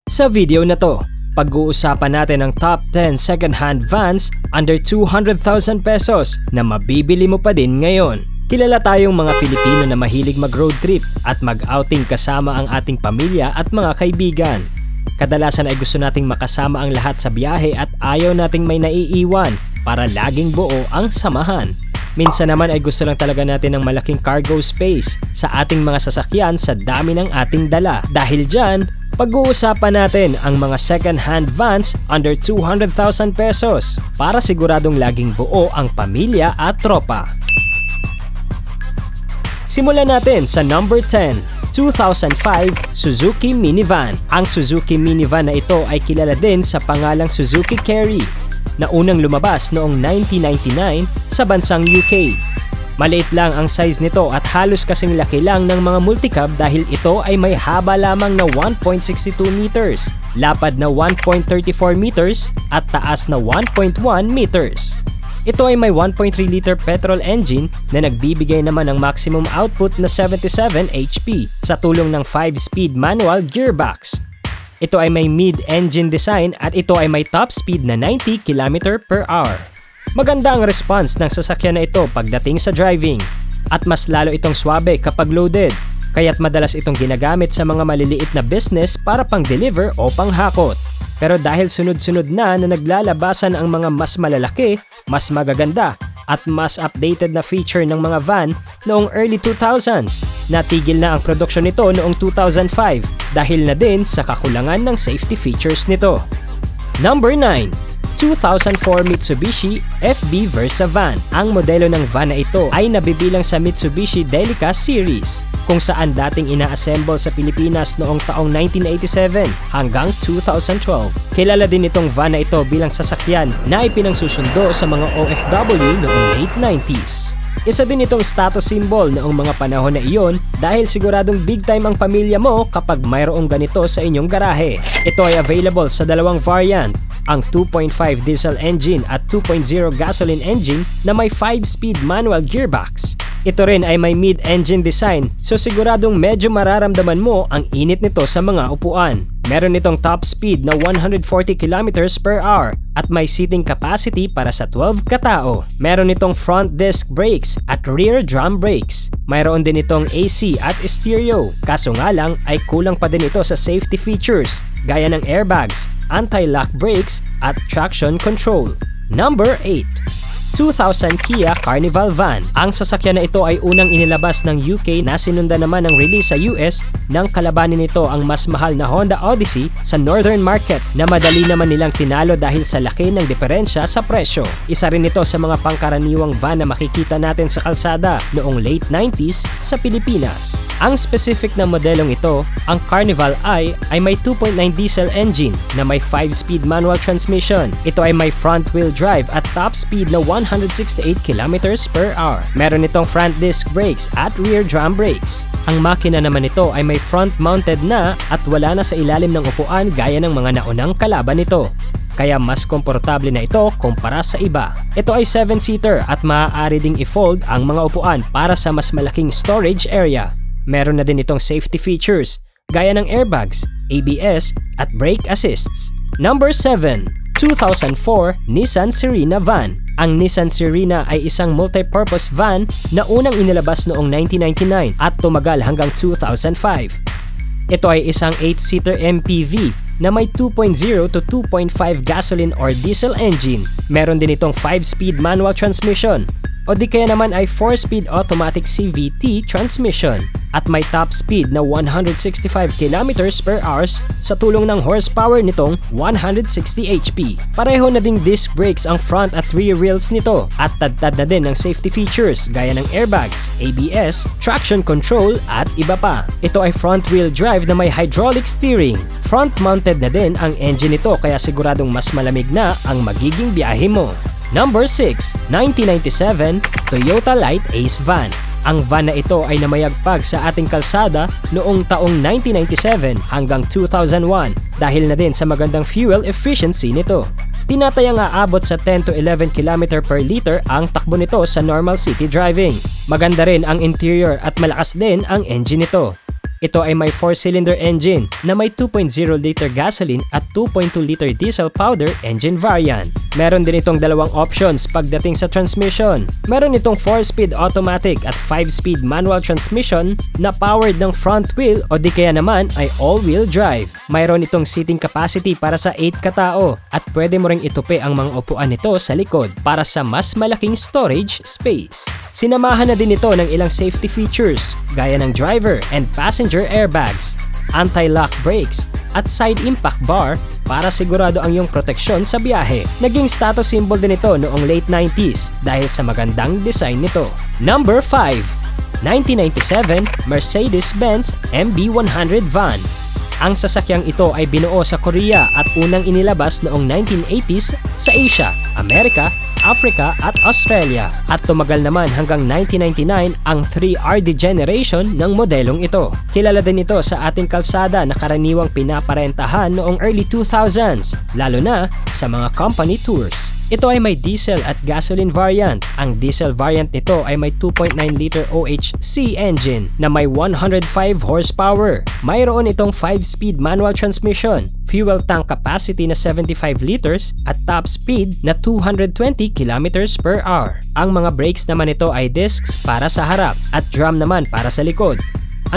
Sa video na to, pag-uusapan natin ang top 10 second-hand vans under 200,000 pesos na mabibili mo pa din ngayon. Kilala tayong mga Pilipino na mahilig mag-road trip at mag-outing kasama ang ating pamilya at mga kaibigan. Kadalasan ay gusto nating makasama ang lahat sa biyahe at ayaw nating may naiiwan para laging buo ang samahan. Minsan naman ay gusto lang talaga natin ng malaking cargo space sa ating mga sasakyan sa dami ng ating dala. Dahil dyan, pag-uusapan natin ang mga second-hand vans under 200,000 pesos para siguradong laging buo ang pamilya at tropa. Simulan natin sa number 10, 2005 Suzuki Minivan. Ang Suzuki Minivan na ito ay kilala din sa pangalang Suzuki Carry na unang lumabas noong 1999 sa bansang UK. Maliit lang ang size nito at halos kasing laki lang ng mga multicab dahil ito ay may haba lamang na 1.62 meters, lapad na 1.34 meters at taas na 1.1 meters. Ito ay may 1.3 liter petrol engine na nagbibigay naman ng maximum output na 77 HP sa tulong ng 5-speed manual gearbox. Ito ay may mid-engine design at ito ay may top speed na 90 km/h. Maganda ang response ng sasakyan na ito pagdating sa driving at mas lalo itong swabe kapag loaded, kaya't madalas itong ginagamit sa mga maliliit na business para pang-deliver o panghakot. Pero dahil sunod-sunod na naglalabasan ang mga mas malalaki, mas magaganda at mas updated na feature ng mga van noong early 2000s, natigil na ang produksyon nito noong 2005 dahil na din sa kakulangan ng safety features nito. Number 9. 2004 Mitsubishi FB Versa Van. Ang modelo ng van na ito ay nabibilang sa Mitsubishi Delica Series, kung saan dating ina-assemble sa Pilipinas noong taong 1987 hanggang 2012. Kilala din itong van na ito bilang sasakyan na ipinangsusundo sa mga OFW noong late 90s. Isa din itong status symbol noong mga panahon na iyon dahil siguradong big time ang pamilya mo kapag mayroong ganito sa inyong garahe. Ito ay available sa dalawang variant, ang 2.5 diesel engine at 2.0 gasoline engine na may 5-speed manual gearbox. Ito rin ay may mid-engine design, so siguradong medyo mararamdaman mo ang init nito sa mga upuan. Meron itong top speed na 140 km/h at may seating capacity para sa 12 katao. Meron itong front disc brakes at rear drum brakes. Mayroon din itong AC at stereo. Kaso nga lang ay kulang pa din ito sa safety features gaya ng airbags, anti-lock brakes at traction control. Number 8. 2000 Kia Carnival Van. Ang sasakyan na ito ay unang inilabas ng UK na sinundan naman ng release sa US nang kalabanin nito ang mas mahal na Honda Odyssey sa northern market na madali naman nilang tinalo dahil sa laki ng diferensya sa presyo. Isa rin ito sa mga pangkaraniwang van na makikita natin sa kalsada noong late 90s sa Pilipinas. Ang specific na modelong ito, ang Carnival I, ay may 2.9 diesel engine na may 5-speed manual transmission. Ito ay may front-wheel drive at top speed na 168 km/h. Meron itong front disc brakes at rear drum brakes. Ang makina naman nito ay may front-mounted na at wala na sa ilalim ng upuan gaya ng mga naunang kalaban nito. Kaya mas komportable na ito kumpara sa iba. Ito ay 7-seater at maaari ding i-fold ang mga upuan para sa mas malaking storage area. Meron na din itong safety features gaya ng airbags, ABS at brake assists. Number 7. 2004 Nissan Serena Van. Ang Nissan Serena ay isang multi-purpose van na unang inilabas noong 1999 at tumagal hanggang 2005. Ito ay isang 8-seater MPV na may 2.0 to 2.5 gasoline or diesel engine. Meron din itong 5-speed manual transmission o di kaya naman ay 4-speed automatic CVT transmission at may top speed na 165 km/h sa tulong ng horsepower nitong 160 HP. Pareho na ding disc brakes ang front at rear wheels nito at tad-tad na din ng safety features gaya ng airbags, ABS, traction control at iba pa. Ito ay front-wheel drive na may hydraulic steering. Front-mounted na din ang engine nito kaya siguradong mas malamig na ang magiging biyahe mo. Number 6. 1997 Toyota Light Ace Van. Ang van na ito ay namayagpag sa ating kalsada noong taong 1997 hanggang 2001 dahil na din sa magandang fuel efficiency nito. Tinatayang aabot sa 10 to 11 km per liter ang takbo nito sa normal city driving. Maganda rin ang interior at malakas din ang engine nito. Ito ay may 4-cylinder engine na may 2.0 liter gasoline at 2.2 liter diesel powder engine variant. Meron din itong dalawang options pagdating sa transmission. Meron itong 4-speed automatic at 5-speed manual transmission na powered ng front wheel o di kaya naman ay all-wheel drive. Mayroon itong seating capacity para sa 8 katao at pwede mo ring itupi ang mga upuan nito sa likod para sa mas malaking storage space. Sinamahan na din ito ng ilang safety features gaya ng driver and passenger airbags, anti-lock brakes at side impact bar para sigurado ang iyong proteksyon sa biyahe. Naging status symbol din ito noong late 90s dahil sa magandang design nito. Number 5. 1997 Mercedes-Benz MB100 van. Ang sasakyang ito ay binuo sa Korea at unang inilabas noong 1980s sa Asia, Amerika, Africa at Australia at tumagal naman hanggang 1999 ang 3RD generation ng modelong ito. Kilala din ito sa ating kalsada na karaniwang pinaparentahan noong early 2000s, lalo na sa mga company tours. Ito ay may diesel at gasoline variant. Ang diesel variant nito ay may 2.9 liter OHC engine na may 105 horsepower. Mayroon itong 5-speed manual transmission, fuel tank capacity na 75 liters at top speed na 220 kilometers per hour. Ang mga brakes naman nito ay discs para sa harap at drum naman para sa likod.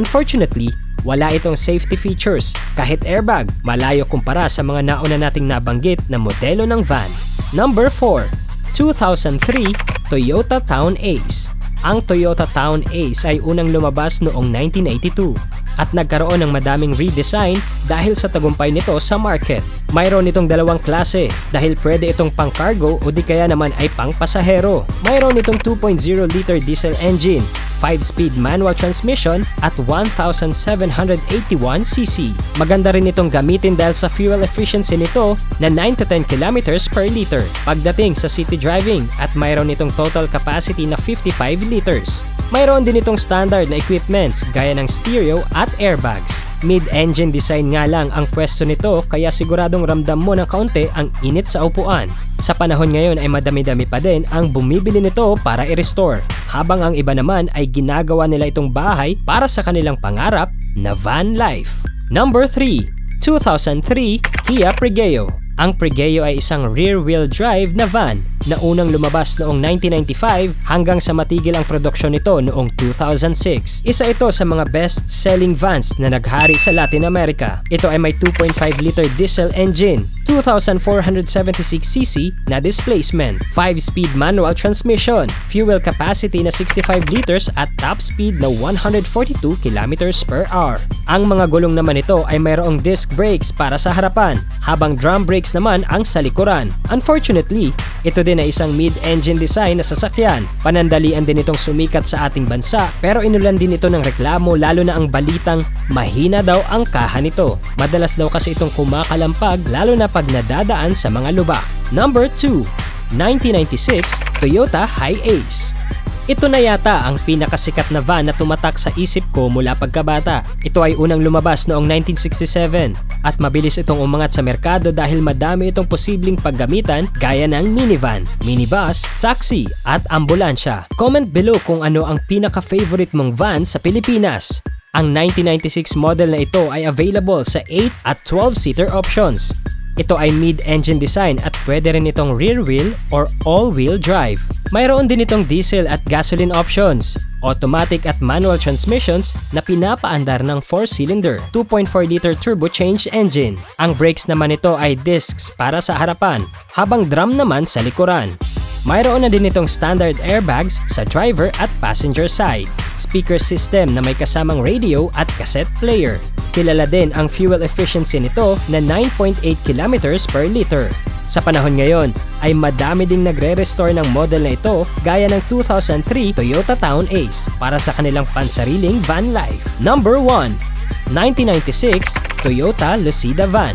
Unfortunately, wala itong safety features kahit airbag, malayo kumpara sa mga nauna nating nabanggit na modelo ng van. Number 4. 2003 Toyota Town Ace. Ang Toyota Town Ace ay unang lumabas noong 1982 at nagkaroon ng madaming redesign dahil sa tagumpay nito sa market. Mayroon itong dalawang klase dahil pwede itong pang cargo o di kaya naman ay pang pasahero. Mayroon itong 2.0 liter diesel engine, 5-speed manual transmission at 1,781cc. Maganda rin itong gamitin dahil sa fuel efficiency nito na 9 to 10 kilometers per liter pagdating sa city driving at mayroon itong total capacity na 55 liters. Mayroon din itong standard na equipments gaya ng stereo at airbags. Mid-engine design nga lang ang pwesto nito kaya siguradong ramdam mo ng kaunti ang init sa upuan. Sa panahon ngayon ay madami-dami pa din ang bumibili nito para i-restore, habang ang iba naman ay ginagawa nila itong bahay para sa kanilang pangarap na van life. Number 3. 2003 Kia Pregeo. Ang Pregeo ay isang rear-wheel drive na van na unang lumabas noong 1995 hanggang sa matigil ang produksyon nito noong 2006. Isa ito sa mga best-selling vans na naghari sa Latin America. Ito ay may 2.5 liter diesel engine, 2,476cc na displacement, 5-speed manual transmission, fuel capacity na 65 liters at top speed na 142 kilometers per hour. Ang mga gulong naman ito ay mayroong disc brakes para sa harapan, habang drum brakes naman ang sa likuran. Unfortunately, ito din ay isang mid-engine design na sasakyan. Panandalian din itong sumikat sa ating bansa pero inulan din ito ng reklamo lalo na ang balitang mahina daw ang kaha nito. Madalas daw kasi itong kumakalampag lalo na pag nadadaan sa mga lubak. Number 2. 1996 Toyota Hi-Ace. Ito na yata ang pinakasikat na van na tumatak sa isip ko mula pagkabata. Ito ay unang lumabas noong 1967 at mabilis itong umangat sa merkado dahil madami itong posibleng paggamitan gaya ng minivan, minibus, taxi at ambulansya. Comment below kung ano ang pinaka-favorite mong van sa Pilipinas. Ang 1996 model na ito ay available sa 8 at 12-seater options. Ito ay mid-engine design at pwede rin itong rear-wheel or all-wheel drive. Mayroon din itong diesel at gasoline options, automatic at manual transmissions na pinapaandar ng 4-cylinder, 2.4 liter turbo change engine. Ang brakes naman nito ay discs para sa harapan, habang drum naman sa likuran. Mayroon na din itong standard airbags sa driver at passenger side, speaker system na may kasamang radio at cassette player. Kilala din ang fuel efficiency nito na 9.8 kilometers per liter. Sa panahon ngayon ay madami ding nagre-restore ng model na ito gaya ng 2003 Toyota Town Ace para sa kanilang pansariling van life. Number 1. 1996 Toyota Lucida Van.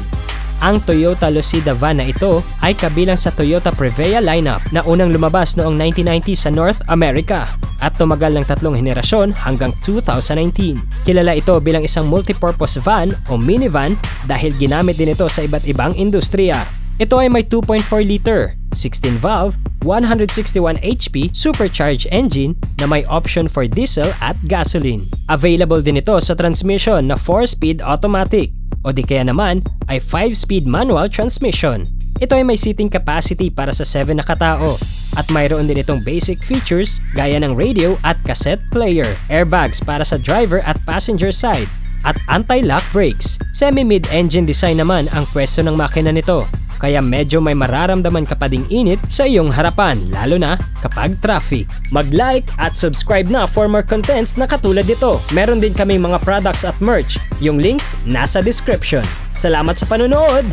Ang Toyota Lucida van na ito ay kabilang sa Toyota Prevea lineup na unang lumabas noong 1990 sa North America at tumagal ng 3 henerasyon hanggang 2019. Kilala ito bilang isang multipurpose van o minivan dahil ginamit din ito sa iba't ibang industriya. Ito ay may 2.4 liter, 16-valve, 161 HP supercharged engine na may option for diesel at gasoline. Available din ito sa transmission na 4-speed automatic o di kaya naman ay 5-speed manual transmission. Ito ay may seating capacity para sa 7 na katao at mayroon din itong basic features gaya ng radio at cassette player, airbags para sa driver at passenger side, at anti-lock brakes. Semi-mid-engine design naman ang pwesto ng makina nito, kaya medyo may mararamdaman ka pa ding init sa iyong harapan, lalo na kapag traffic. Mag-like at subscribe na for more contents na katulad nito. Meron din kaming mga products at merch. Yung links nasa description. Salamat sa panonood!